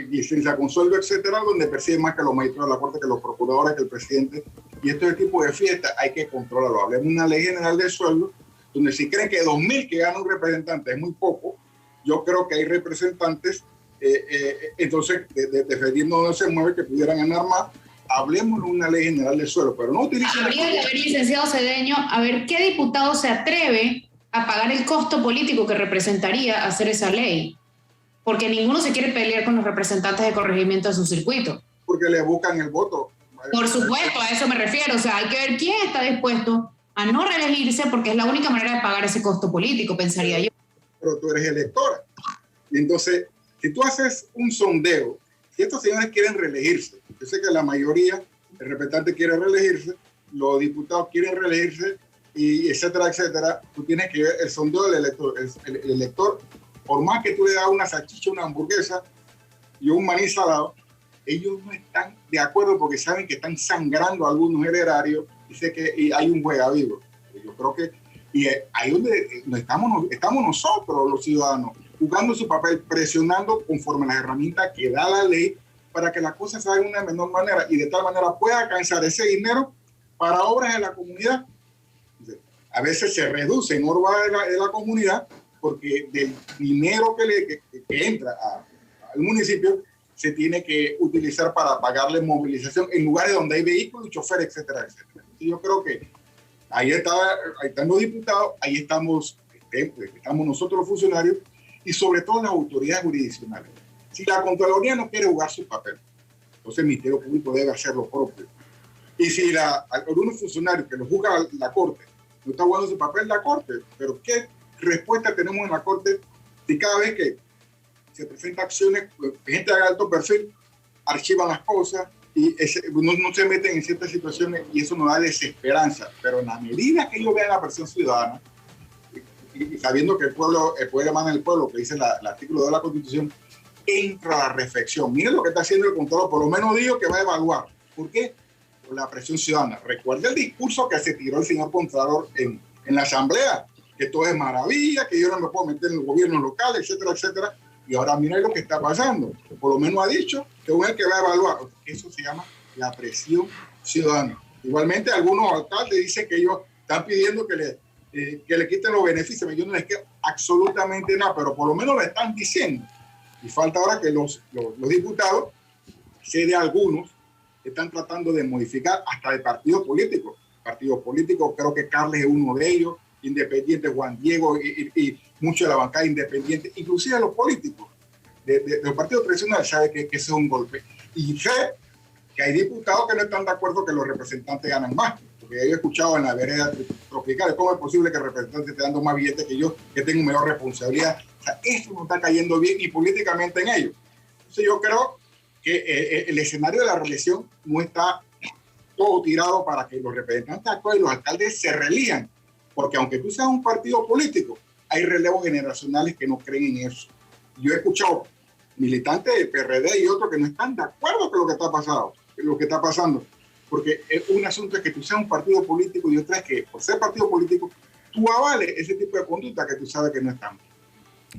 licencia con sueldo, etcétera, donde perciben más que los magistrados de la Corte, que los procuradores, que el presidente. Y este tipo de fiesta hay que controlarlo. Hablemos de una ley general de sueldo, donde si creen que 2.000 que gana un representante es muy poco, yo creo que hay representantes, entonces, defendiendo donde se mueve, que pudieran ganar más. Hablemos de una ley general de sueldo, pero no utilicen... Habría que ver, licenciado Cedeño, a ver qué diputado se atreve a pagar el costo político que representaría hacer esa ley. Porque ninguno se quiere pelear con los representantes de corregimiento de su circuito. Porque le buscan el voto. Por supuesto, a eso me refiero. O sea, hay que ver quién está dispuesto a no reelegirse, porque es la única manera de pagar ese costo político, pensaría yo. Pero tú eres electora. Y entonces, si tú haces un sondeo, si estos señores quieren reelegirse, yo sé que la mayoría, el representante quiere reelegirse, los diputados quieren reelegirse, y etcétera, etcétera, tú tienes que ver el sondeo del elector. El elector, por más que tú le das una salchicha, una hamburguesa y un maní salado, ellos no están de acuerdo porque saben que están sangrando algunos erarios y sé que hay un juega vivo. Yo creo que y ahí donde estamos nosotros, los ciudadanos, jugando su papel, presionando conforme a las herramientas que da la ley para que las cosas se hagan de una menor manera y de tal manera pueda alcanzar ese dinero para obras de la comunidad. A veces se reduce en obras de la comunidad porque del dinero que entra al municipio se tiene que utilizar para pagarle movilización en lugares donde hay vehículos y choferes, etcétera, etcétera. Y yo creo que ahí están los diputados, ahí estamos nosotros los funcionarios y sobre todo las autoridades jurisdiccionales. Si la Contraloría no quiere jugar su papel, entonces el Ministerio Público debe hacer lo propio. Y si algunos funcionarios que lo juzga la Corte no está jugando su papel, la Corte, pero ¿qué respuesta tenemos en la Corte si cada vez que se presentan acciones, gente de alto perfil, archivan las cosas y no se meten en ciertas situaciones y eso nos da desesperanza. Pero en la medida que ellos vean la presión ciudadana y sabiendo que el poder emana del pueblo, que dice el artículo de la Constitución, entra la reflexión. Miren lo que está haciendo el Contralor, por lo menos digo que va a evaluar. ¿Por qué? Por la presión ciudadana. Recuerda el discurso que se tiró el señor Contralor en la Asamblea, que todo es maravilla, que yo no me puedo meter en los gobiernos locales, etcétera, etcétera. Y ahora miren lo que está pasando. Por lo menos ha dicho que es el que va a evaluar. Eso se llama la presión ciudadana. Igualmente, algunos alcaldes dicen que ellos están pidiendo que le quiten los beneficios. Yo no les quiero absolutamente nada, pero por lo menos lo están diciendo. Y falta ahora que los diputados, sé de algunos, están tratando de modificar hasta de partidos políticos. Partidos políticos, creo que Carles es uno de ellos, Independiente, Juan Diego y muchos de la bancada independiente, inclusive los políticos de los partidos tradicionales, saben que eso es un golpe. Y sé que hay diputados que no están de acuerdo que los representantes ganan más, porque yo he escuchado en la vereda tropical, ¿cómo es posible que el representante esté dando más billetes que yo, que tengo mayor responsabilidad? O sea, esto no está cayendo bien y políticamente en ellos. Entonces yo creo que el escenario de la reelección no está todo tirado para que los representantes actuales y los alcaldes se relían, porque aunque tú seas un partido político, hay relevos generacionales que no creen en eso. Yo he escuchado militantes del PRD y otros que no están de acuerdo con lo que está pasando, porque un asunto es que tú seas un partido político y otra es que por ser partido político tú avales ese tipo de conducta que tú sabes que no están.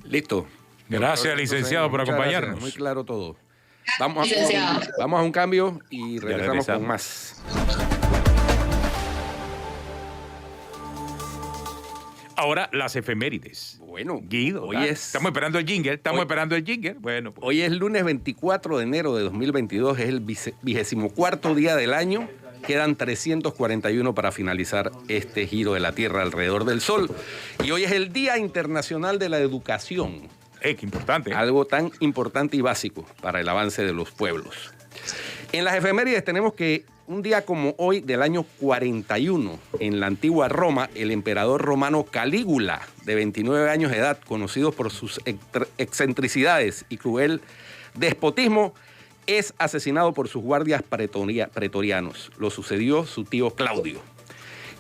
Listo. Gracias, licenciado, por acompañarnos. Gracias. Muy claro todo. Vamos a un cambio y regresamos con más. Ahora, las efemérides. Bueno, Guido, hoy estamos esperando el jingle. Bueno, pues. Hoy es lunes 24 de enero de 2022, es el 24º día del año. Quedan 341 para finalizar este giro de la Tierra alrededor del Sol. Y hoy es el Día Internacional de la Educación. Qué importante. Algo tan importante y básico para el avance de los pueblos. En las efemérides tenemos que un día como hoy del año 41, en la antigua Roma, el emperador romano Calígula, de 29 años de edad, conocido por sus excentricidades y cruel despotismo, es asesinado por sus guardias pretorianos. Lo sucedió su tío Claudio.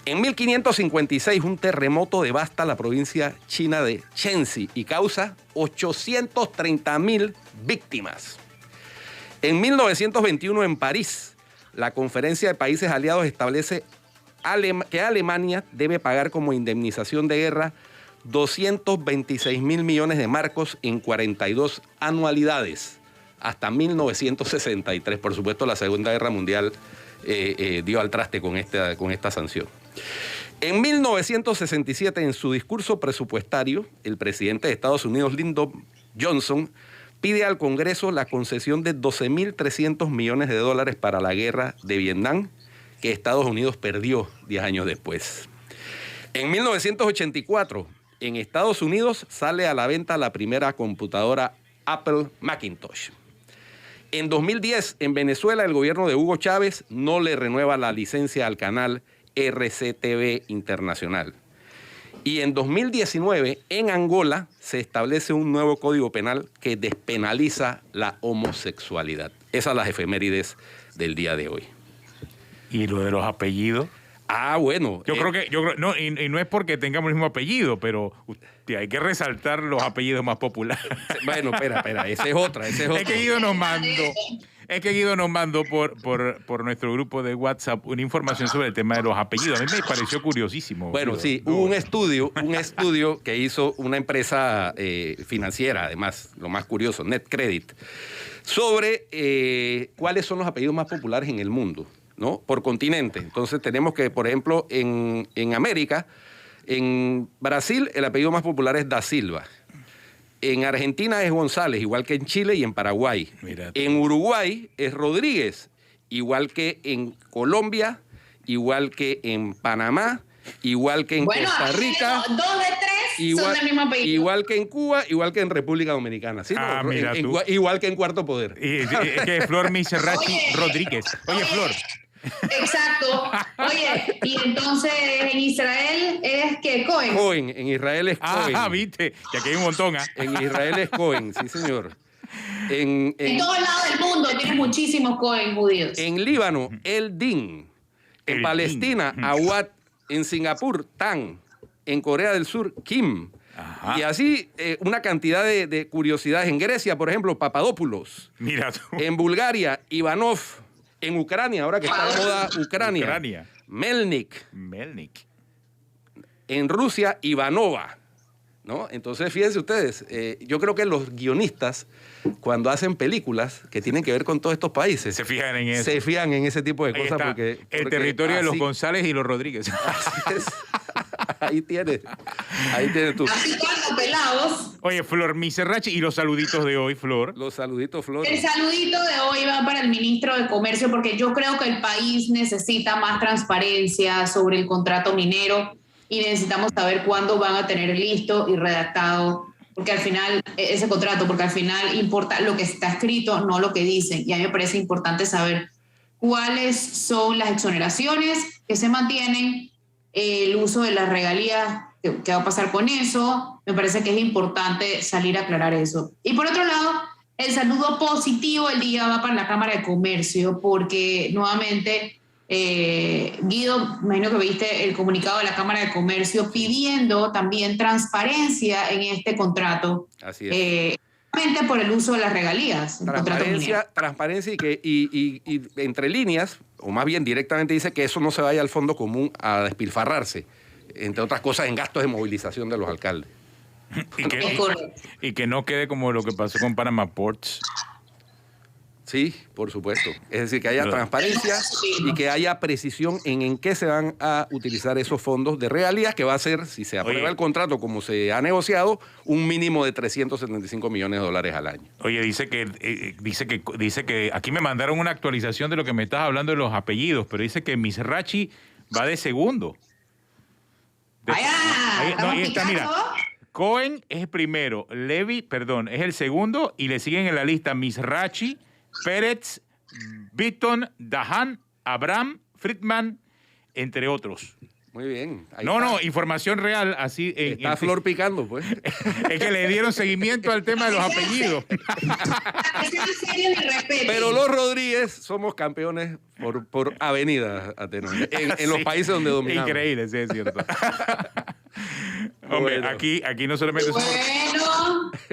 En 1556, un terremoto devasta la provincia china de Shenzi y causa 830.000 víctimas. En 1921, en París, la Conferencia de Países Aliados establece que Alemania debe pagar como indemnización de guerra 226.000 millones de marcos en 42 anualidades, hasta 1963. Por supuesto, la Segunda Guerra Mundial dio al traste con esta sanción. En 1967, en su discurso presupuestario, el presidente de Estados Unidos, Lyndon Johnson, pide al Congreso la concesión de 12.300 millones de dólares para la guerra de Vietnam, que Estados Unidos perdió 10 años después. En 1984, en Estados Unidos sale a la venta la primera computadora Apple Macintosh. En 2010, en Venezuela, el gobierno de Hugo Chávez no le renueva la licencia al canal RCTV Internacional. Y en 2019, en Angola, se establece un nuevo código penal que despenaliza la homosexualidad. Esas son las efemérides del día de hoy. ¿Y lo de los apellidos? Ah, bueno. Yo creo que no, y no es porque tengamos el mismo apellido, pero hay que resaltar los apellidos más populares. Bueno, espera, esa es otra. Es que Guido nos mandó por nuestro grupo de WhatsApp una información sobre el tema de los apellidos. A mí me pareció curiosísimo. Bueno, Guido. sí, hubo un estudio que hizo una empresa financiera, además, lo más curioso, NetCredit, sobre cuáles son los apellidos más populares en el mundo, ¿no? Por continente. Entonces tenemos que, por ejemplo, en América, en Brasil el apellido más popular es Da Silva. En Argentina es González, igual que en Chile y en Paraguay. En Uruguay es Rodríguez, igual que en Colombia, igual que en Panamá, igual que en Costa Rica. 2 de 3 son del mismo apellido. Igual que en Cuba, igual que en República Dominicana. ¿Sí? Igual que en Cuarto Poder. Es que Flor Miserrachi Rodríguez. Oye, Flor. Exacto. Oye, y entonces en Israel es que Cohen. Cohen, en Israel es Cohen. Ah, viste, que aquí hay un montón. En Israel es Cohen, sí, señor. En todos lados del mundo tienes muchísimos Cohen judíos. En Líbano, El Din. En Palestina, Awad. En Singapur, Tan. En Corea del Sur, Kim. Ajá. Y así una cantidad de curiosidades. En Grecia, por ejemplo, Papadopoulos. Mira tú. En Bulgaria, Ivanov. En Ucrania, ahora que está de moda Ucrania. Melnik. En Rusia, Ivanova. ¿No? Entonces, fíjense ustedes, yo creo que los guionistas, cuando hacen películas que tienen que ver con todos estos países, se fijan en eso. Se fijan en ese tipo de cosas. Porque el territorio de los González y los Rodríguez. Ahí tienes tú. Así cuando pelados. Oye, Flor Mizrachi, y los saluditos de hoy, Flor. Los saluditos, Flor. El saludito de hoy va para el ministro de Comercio, porque yo creo que el país necesita más transparencia sobre el contrato minero y necesitamos saber cuándo van a tener listo y redactado, porque al final, ese contrato, porque al final importa lo que está escrito, no lo que dicen. Y a mí me parece importante saber cuáles son las exoneraciones que se mantienen, el uso de las regalías, qué va a pasar con eso. Me parece que es importante salir a aclarar eso. Y por otro lado, el saludo positivo del día va para la Cámara de Comercio, porque nuevamente, Guido, imagino que viste el comunicado de la Cámara de Comercio pidiendo también transparencia en este contrato. Así es. Por el uso de las regalías. Transparencia y entre líneas, o más bien directamente dice que eso no se vaya al fondo común a despilfarrarse, entre otras cosas en gastos de movilización de los alcaldes. Y que no quede como lo que pasó con Panama Ports. Sí, por supuesto. Es decir, que haya transparencia y que haya precisión en qué se van a utilizar esos fondos de regalías, que va a ser, si se aprueba el contrato como se ha negociado, un mínimo de $375 millones al año. Oye, dice que aquí me mandaron una actualización de lo que me estás hablando de los apellidos, pero dice que Mizrachi va de segundo. Ahí está, mira. Cohen es el primero, Levy, es el segundo, y le siguen en la lista Mizrachi, Pérez, Bitton, Dahan, Abraham, Friedman, entre otros. Muy bien. No, información real, así. Está Flor picando, pues. Es que le dieron seguimiento al tema de los apellidos. Pero los Rodríguez somos campeones por avenida, Atenor, en los países donde dominamos. Increíble, sí, es cierto. Hombre, bueno. aquí no solamente somos...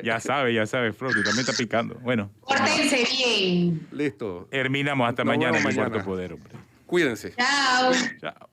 Ya sabes, Flor, tú también estás picando. Bueno. Pórtense bien. Listo. Terminamos hasta mañana en el Cuarto Poder, hombre. Cuídense. Chao. Chao.